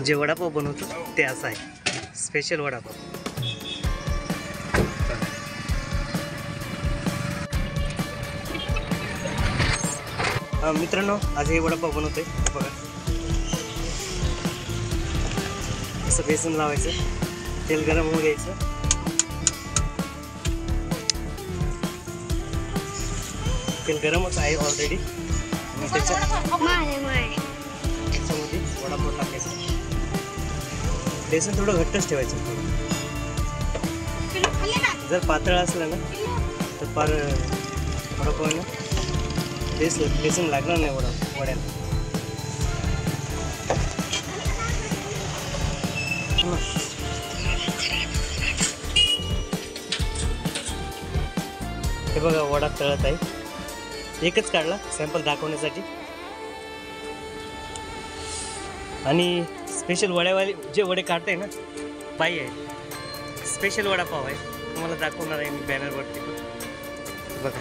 जे वडापाव बनवतो ते असं आहे, स्पेशल वडापाव. मित्रांनो, आज हे वडापाव बनवतोय बघा. असं बेसन लावायचं, तेल गरम होऊ द्यायचं. तेल गरमच आहे ऑलरेडी. त्याच्यामध्ये वडापाव टाकायचं. बेसन थोडं घट्टच ठेवायचं. जर पातळ असलं ना तर फार वडापाव ना बेसन लागणार नाही वड्याला. हे बघा वडा तळत आहे. एकच काढला सॅम्पल दाखवण्यासाठी. आणि स्पेशल वड्यावाले जे वडे काढताय ना बाई आहे, स्पेशल वडापाव आहे. तुम्हाला दाखवणार आहे मी बॅनरवरती. बघा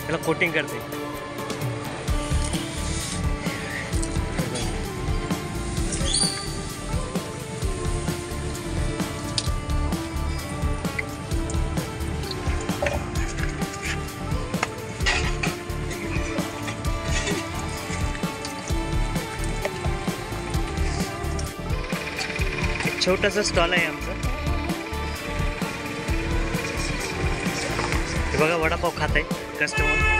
त्याला कोटिंग करते. छोटासा स्टॉल आहे आमचा. हे बघा वडापाव खात आहे कस्टमर.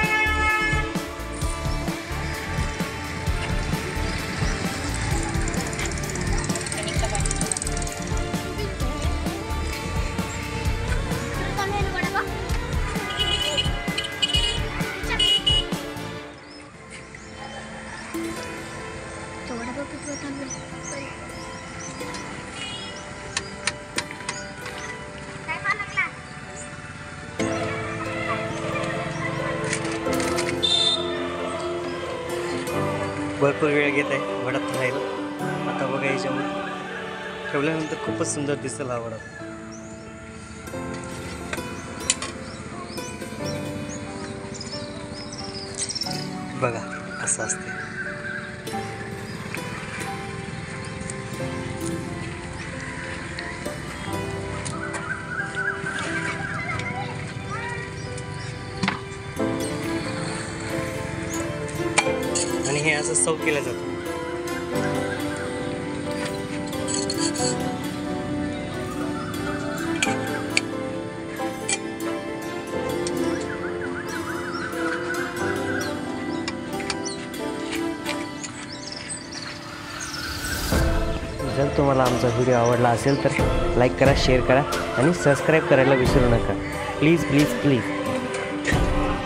भरपूर वेळ घेत आहे वडा खायला. आता बघा याच्यावर ठेवल्यानंतर खूपच सुंदर दिसेल हा वडा. बघा असं असते. आणि हे असं सर्व केलं जातं. जर तुम्हाला आमचा व्हिडिओ आवडला असेल तर लाईक करा, शेअर करा आणि सबस्क्राईब करायला विसरू नका. Please please please.